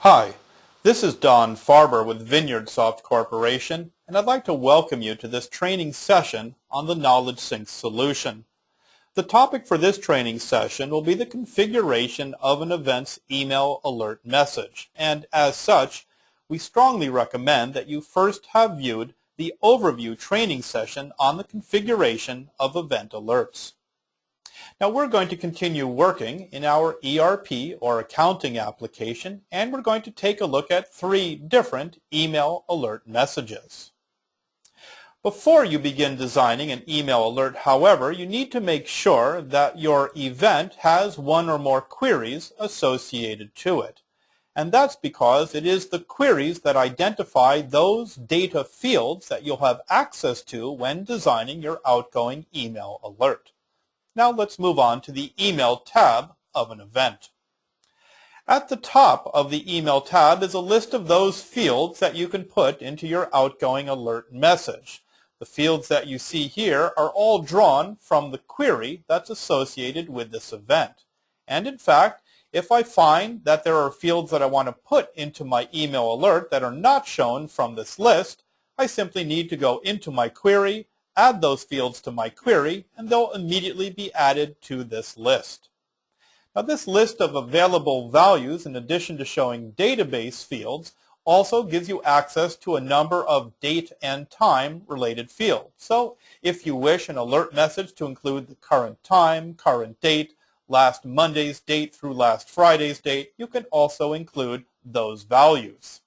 Hi, this is Don Farber with VineyardSoft Corporation, and I'd like to welcome you to this training session on the KnowledgeSync solution. The topic for this training session will be the configuration of an event's email alert message, and as such, we strongly recommend that you first have viewed the overview training session on the configuration of event alerts. Now we're going to continue working in our ERP or accounting application, and we're going to take a look at 3 different email alert messages. Before you begin designing an email alert, however, you need to make sure that your event has one or more queries associated to it. And that's because it is the queries that identify those data fields that you'll have access to when designing your outgoing email alert. Now let's move on to the Email tab of an event. At the top of the Email tab is a list of those fields that you can put into your outgoing alert message. The fields that you see here are all drawn from the query that's associated with this event. And in fact, if I find that there are fields that I want to put into my email alert that are not shown from this list, I simply need to go into my query, add those fields to my query, and they'll immediately be added to this list. Now this list of available values, in addition to showing database fields, also gives you access to a number of date and time related fields. So if you wish an alert message to include the current time, current date, last Monday's date through last Friday's date, you can also include those values.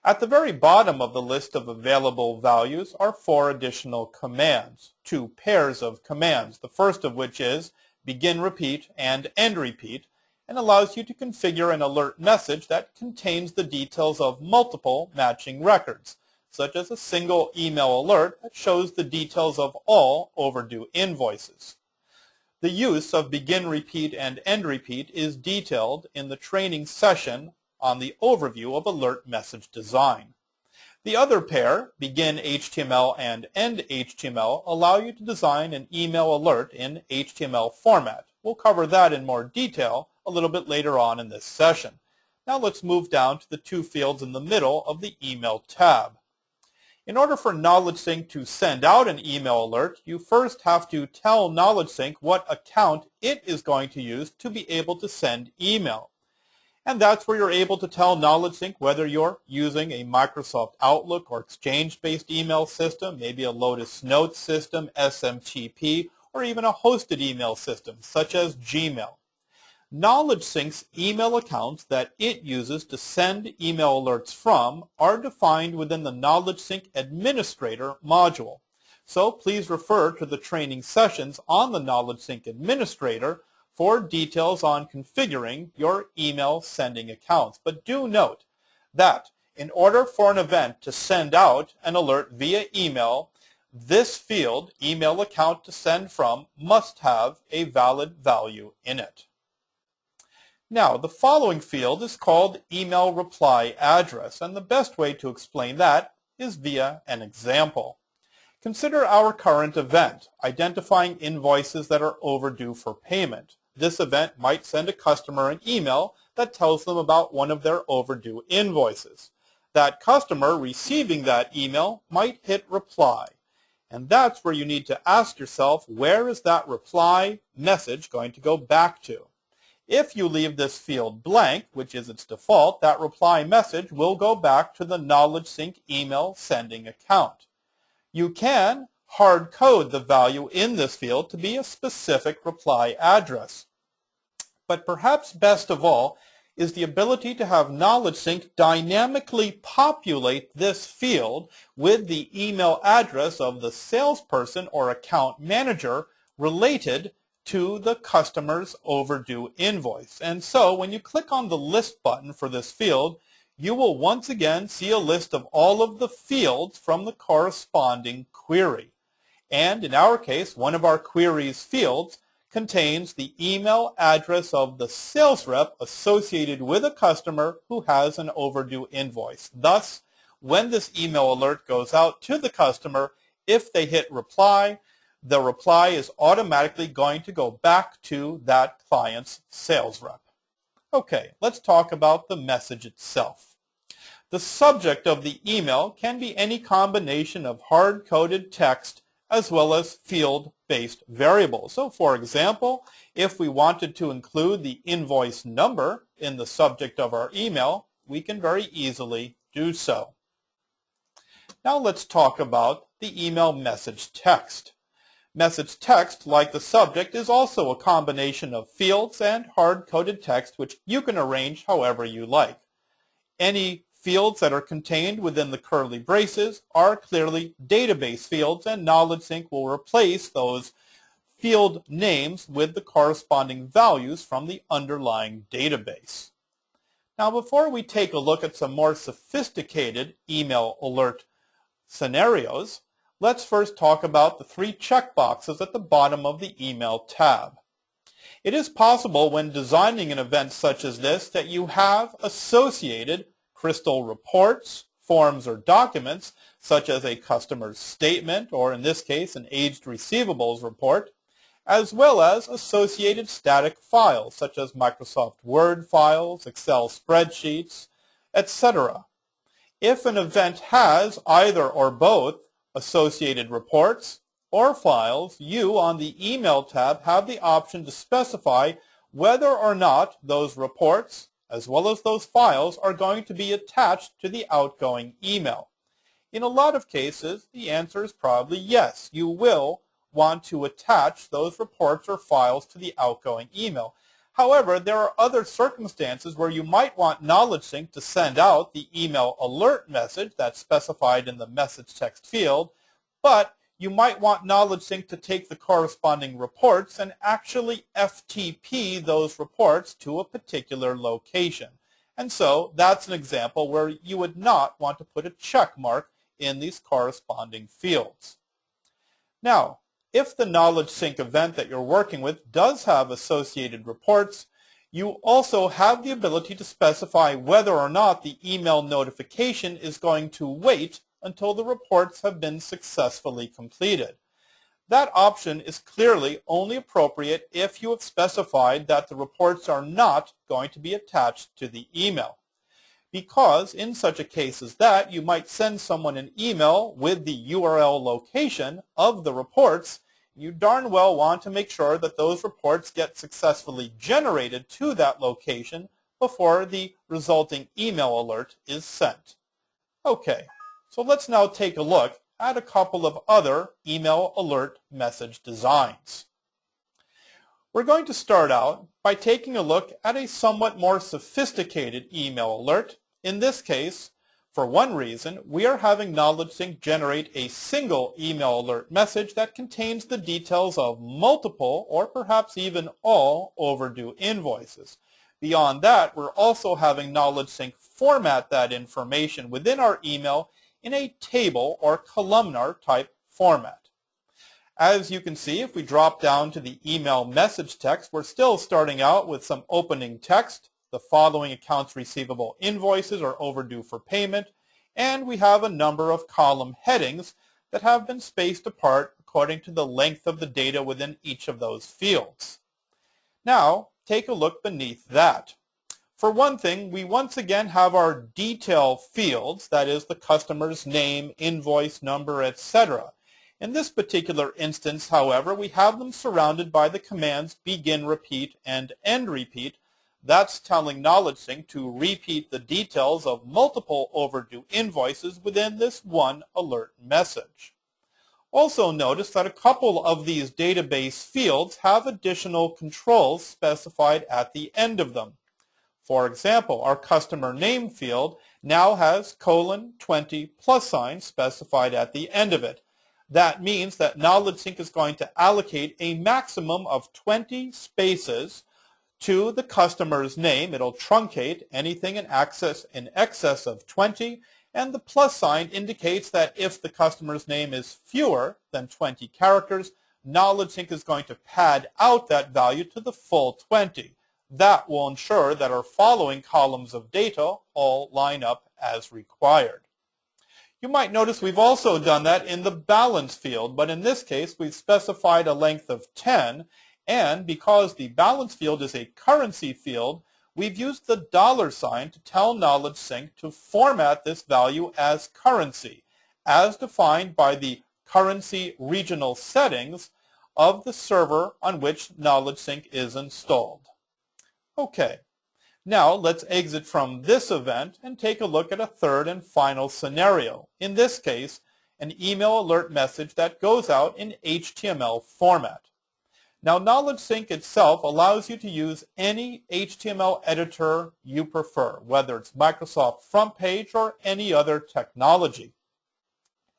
At the very bottom of the list of available values are 4 additional commands, 2 pairs of commands, the first of which is begin repeat and end repeat, and allows you to configure an alert message that contains the details of multiple matching records, such as a single email alert that shows the details of all overdue invoices. The use of begin repeat and end repeat is detailed in the training session on the overview of alert message design. The other pair, begin HTML and end HTML, allow you to design an email alert in HTML format. We'll cover that in more detail a little bit later on in this session. Now let's move down to the 2 fields in the middle of the Email tab. In order for KnowledgeSync to send out an email alert, you first have to tell KnowledgeSync what account it is going to use to be able to send email. And that's where you're able to tell KnowledgeSync whether you're using a Microsoft Outlook or Exchange-based email system, maybe a Lotus Notes system, SMTP, or even a hosted email system such as Gmail. KnowledgeSync's email accounts that it uses to send email alerts from are defined within the KnowledgeSync Administrator module. So please refer to the training sessions on the KnowledgeSync Administrator for details on configuring your email sending accounts. But do note that in order for an event to send out an alert via email, this field, email account to send from, must have a valid value in it. Now, the following field is called email reply address, and the best way to explain that is via an example. Consider our current event, identifying invoices that are overdue for payment. This event might send a customer an email that tells them about one of their overdue invoices. That customer receiving that email might hit reply. And that's where you need to ask yourself, where is that reply message going to go back to? If you leave this field blank, which is its default, that reply message will go back to the KnowledgeSync email sending account. You can hard code the value in this field to be a specific reply address. But perhaps best of all is the ability to have KnowledgeSync dynamically populate this field with the email address of the salesperson or account manager related to the customer's overdue invoice. And so when you click on the list button for this field, you will once again see a list of all of the fields from the corresponding query. And in our case, one of our query's fields contains the email address of the sales rep associated with a customer who has an overdue invoice. Thus, when this email alert goes out to the customer, if they hit reply, the reply is automatically going to go back to that client's sales rep. Okay, let's talk about the message itself. The subject of the email can be any combination of hard-coded text as well as field-based variables. So for example, if we wanted to include the invoice number in the subject of our email, we can very easily do so. Now let's talk about the email message text. Message text, like the subject, is also a combination of fields and hard-coded text which you can arrange however you like. Any fields that are contained within the curly braces are clearly database fields, and KnowledgeSync will replace those field names with the corresponding values from the underlying database. Now before we take a look at some more sophisticated email alert scenarios, let's first talk about the 3 checkboxes at the bottom of the email tab. It is possible when designing an event such as this that you have associated crystal reports, forms, or documents such as a customer's statement, or in this case an aged receivables report, as well as associated static files such as Microsoft Word files, Excel spreadsheets, etc. If an event has either or both associated reports or files, you on the Email tab have the option to specify whether or not those reports as well as those files are going to be attached to the outgoing email. In a lot of cases, the answer is probably yes. You will want to attach those reports or files to the outgoing email. However, there are other circumstances where you might want KnowledgeSync to send out the email alert message that's specified in the message text field, but you might want KnowledgeSync to take the corresponding reports and actually FTP those reports to a particular location. And so that's an example where you would not want to put a check mark in these corresponding fields. Now, if the KnowledgeSync event that you're working with does have associated reports, you also have the ability to specify whether or not the email notification is going to wait until the reports have been successfully completed. That option is clearly only appropriate if you have specified that the reports are not going to be attached to the email. Because in such a case as that, you might send someone an email with the URL location of the reports. You darn well want to make sure that those reports get successfully generated to that location before the resulting email alert is sent. Okay, so let's now take a look at a couple of other email alert message designs. We're going to start out by taking a look at a somewhat more sophisticated email alert. In this case, for one reason, we are having KnowledgeSync generate a single email alert message that contains the details of multiple or perhaps even all overdue invoices. Beyond that, we're also having KnowledgeSync format that information within our email in a table or columnar type format. As you can see, if we drop down to the email message text, we're still starting out with some opening text. The following accounts receivable invoices are overdue for payment, and we have a number of column headings that have been spaced apart according to the length of the data within each of those fields. Now, take a look beneath that. For one thing, we once again have our detail fields, that is the customer's name, invoice number, etc. In this particular instance, however, we have them surrounded by the commands begin repeat and end repeat. That's telling KnowledgeSync to repeat the details of multiple overdue invoices within this one alert message. Also notice that a couple of these database fields have additional controls specified at the end of them. For example, our customer name field now has :20 specified at the end of it. That means that KnowledgeSync is going to allocate a maximum of 20 spaces to the customer's name. It'll truncate anything in excess of 20, and the plus sign indicates that if the customer's name is fewer than 20 characters, KnowledgeSync is going to pad out that value to the full 20. That will ensure that our following columns of data all line up as required. You might notice we've also done that in the balance field, but in this case we've specified a length of 10, and because the balance field is a currency field, we've used the $sign to tell KnowledgeSync to format this value as currency, as defined by the currency regional settings of the server on which KnowledgeSync is installed. Okay, now let's exit from this event and take a look at a third and final scenario. In this case, an email alert message that goes out in HTML format. Now, KnowledgeSync itself allows you to use any HTML editor you prefer, whether it's Microsoft Front Page or any other technology.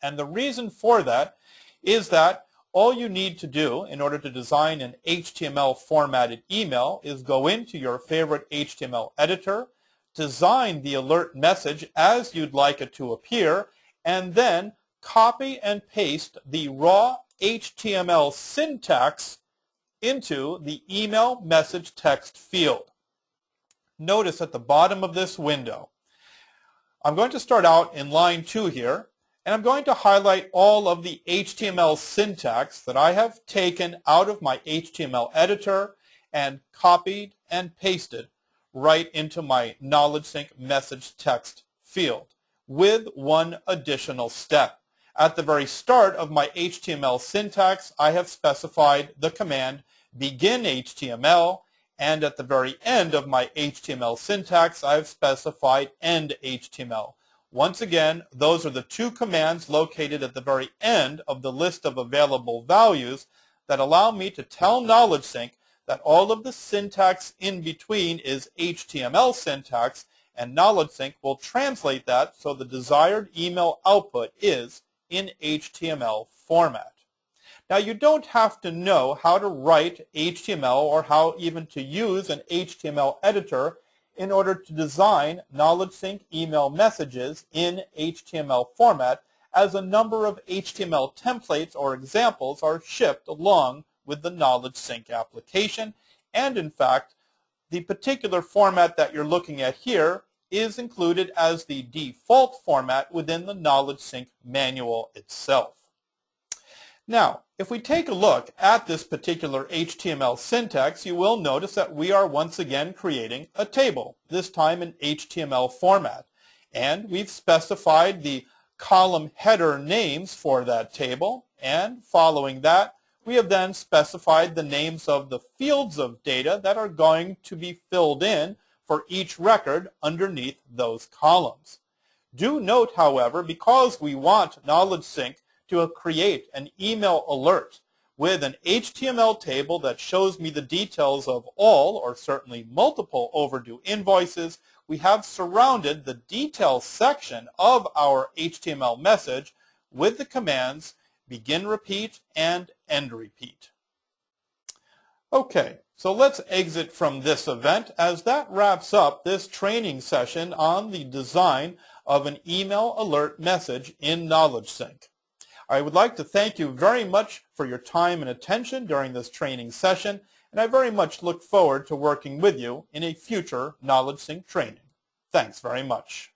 And the reason for that is that all you need to do in order to design an HTML formatted email is go into your favorite HTML editor, design the alert message as you'd like it to appear, and then copy and paste the raw HTML syntax into the email message text field. Notice at the bottom of this window, I'm going to start out in line 2 here, and I'm going to highlight all of the HTML syntax that I have taken out of my HTML editor and copied and pasted right into my KnowledgeSync message text field with one additional step. At the very start of my HTML syntax, I have specified the command begin HTML, and at the very end of my HTML syntax, I have specified end HTML. Once again, those are the two commands located at the very end of the list of available values that allow me to tell KnowledgeSync that all of the syntax in between is HTML syntax, and KnowledgeSync will translate that so the desired email output is in HTML format. Now, you don't have to know how to write HTML or how even to use an HTML editor in order to design KnowledgeSync email messages in HTML format, as a number of HTML templates or examples are shipped along with the KnowledgeSync application. And in fact, the particular format that you're looking at here is included as the default format within the KnowledgeSync manual itself. Now, if we take a look at this particular HTML syntax, you will notice that we are once again creating a table, this time in HTML format. And we've specified the column header names for that table, and following that, we have then specified the names of the fields of data that are going to be filled in for each record underneath those columns. Do note, however, because we want KnowledgeSync to create an email alert with an HTML table that shows me the details of all, or certainly multiple, overdue invoices, we have surrounded the details section of our HTML message with the commands begin repeat and end repeat. Okay, so let's exit from this event, as that wraps up this training session on the design of an email alert message in KnowledgeSync. I would like to thank you very much for your time and attention during this training session, and I very much look forward to working with you in a future KnowledgeSync training. Thanks very much.